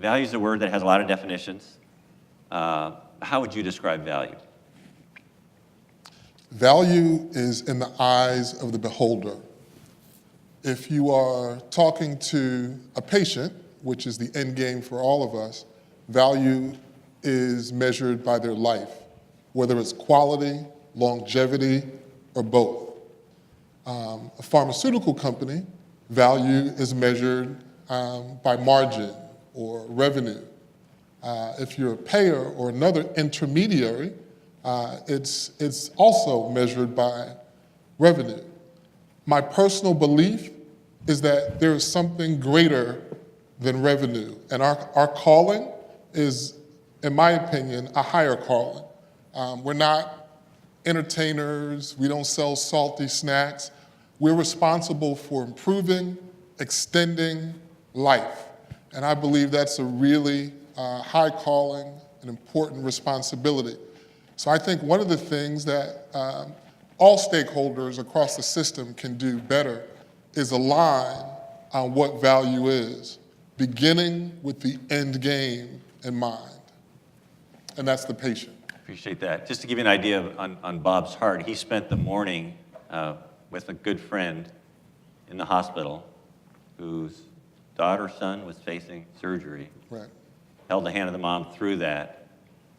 Value is a word that has a lot of definitions. How would you describe value? Value is in the eyes of the beholder. If you are talking to a patient, which is the end game for all of us, value is measured by their life, whether it's quality, longevity, or both. A pharmaceutical company, value is measured by margin or revenue. If you're a payer or another intermediary, it's also measured by revenue. My personal belief is that there is something greater than revenue, and our calling is, in my opinion, a higher calling. We're not entertainers, we don't sell salty snacks. We're responsible for improving, extending life, and I believe that's a really high calling, an important responsibility. So I think one of the things that all stakeholders across the system can do better is align on what value is, beginning with the end game in mind, and that's the patient. Appreciate that. Just to give you an idea on Bob's heart, he spent the morning with a good friend in the hospital whose son was facing surgery. Right. Held the hand of the mom through that,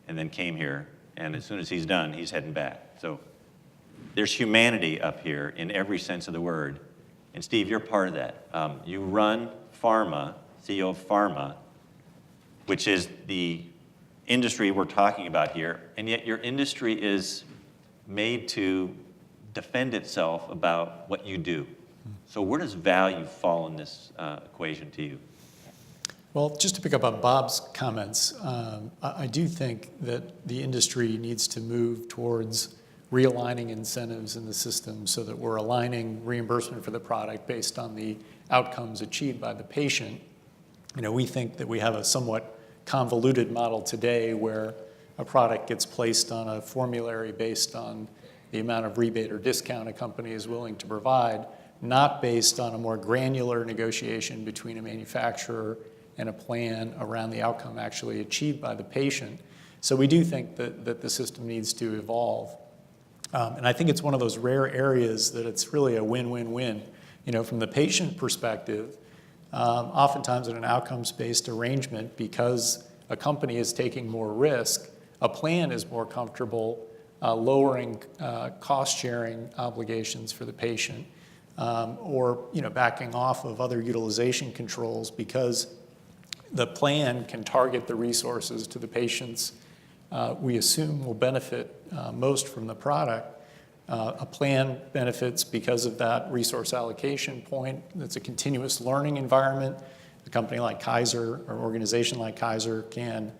and then came here. And as soon as he's done, he's heading back. So there's humanity up here in every sense of the word. And Steve, you're part of that. You run Pharma, CEO of Pharma, which is the industry we're talking about here, and yet your industry is made to defend itself about what you do. So where does value fall in this equation to you? Well, just to pick up on Bob's comments, I do think that the industry needs to move towards realigning incentives in the system so that we're aligning reimbursement for the product based on the outcomes achieved by the patient. You know, we think that we have a somewhat convoluted model today where a product gets placed on a formulary based on the amount of rebate or discount a company is willing to provide, not based on a more granular negotiation between a manufacturer and a plan around the outcome actually achieved by the patient. So we do think that the system needs to evolve. And I think it's one of those rare areas that it's really a win-win-win. You know, from the patient perspective, oftentimes in an outcomes-based arrangement, because a company is taking more risk, a plan is more comfortable lowering cost-sharing obligations for the patient, or backing off of other utilization controls because the plan can target the resources to the patients we assume will benefit most from the product. A plan benefits because of that resource allocation point. It's a continuous learning environment. A company like Kaiser or organization like Kaiser can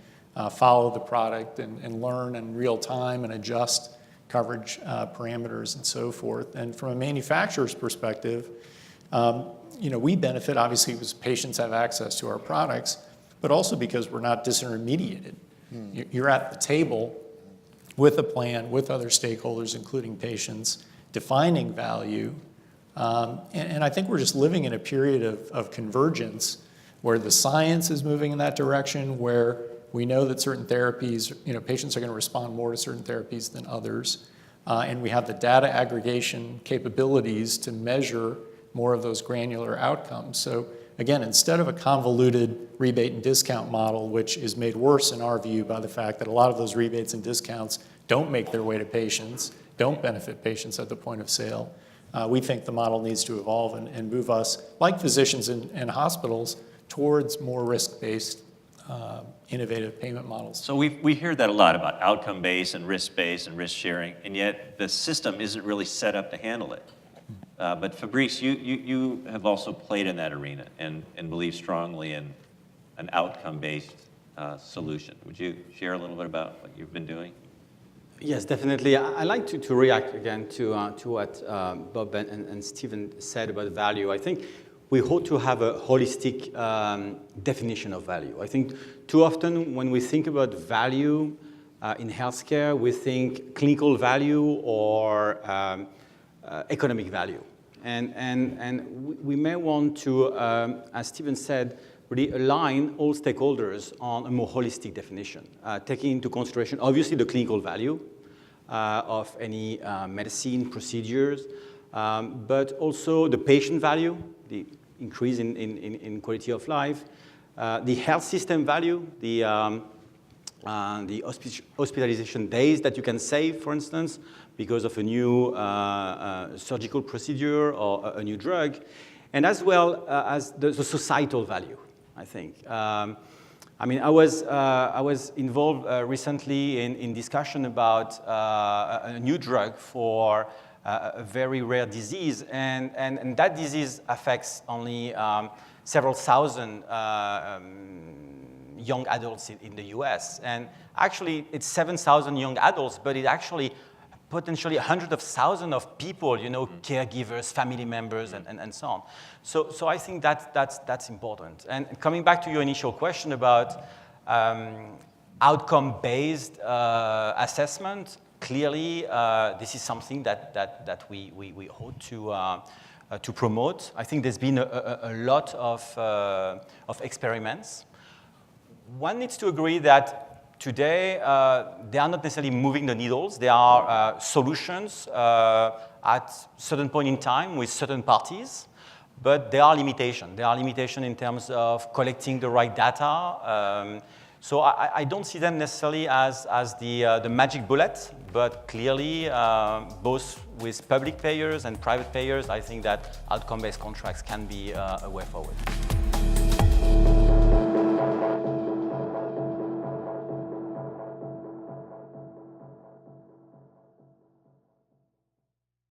follow the product and learn in real time and adjust coverage parameters and so forth. And from a manufacturer's perspective, we benefit obviously because patients have access to our products, but also because we're not disintermediated. You're at the table with a plan, with other stakeholders, including patients, defining value. And I think we're just living in a period of convergence where the science is moving in that direction, where we know that certain therapies, patients are going to respond more to certain therapies than others. And we have the data aggregation capabilities to measure more of those granular outcomes. So again, instead of a convoluted rebate and discount model, which is made worse in our view by the fact that a lot of those rebates and discounts don't make their way to patients, don't benefit patients at the point of sale, we think the model needs to evolve and move us, like physicians and hospitals, towards more risk-based, innovative payment models. So we hear that a lot about outcome-based and risk-sharing, and yet the system isn't really set up to handle it. But Fabrice, you have also played in that arena and believe strongly in an outcome-based solution. Would you share a little bit about what you've been doing? Yes, definitely. I like to react again to what Bob and Stephen said about value. I think we ought to have a holistic definition of value. I think too often when we think about value in healthcare, we think clinical value or economic value. And we may want to, as Stephen said, really align all stakeholders on a more holistic definition, taking into consideration, obviously, the clinical value of any medicine procedures, but also the patient value, the increase in quality of life, the health system value, the hospitalization days that you can save, for instance, because of a new surgical procedure or a new drug, and as well as the societal value, I think. I mean, I was involved recently in discussion about a new drug for a very rare disease, and that disease affects only several thousand young adults in the US. And actually, it's 7,000 young adults, but it actually potentially hundreds of thousands of people, you know, caregivers, family members, and so on. So I think that's important. And coming back to your initial question about outcome-based assessment, clearly this is something that we ought to promote. I think there's been a lot of experiments. One needs to agree that today, they are not necessarily moving the needles. There are solutions at certain point in time with certain parties, but there are limitations. There are limitations in terms of collecting the right data. So I don't see them necessarily as the magic bullet, but clearly, both with public payers and private payers, I think that outcome-based contracts can be a way forward.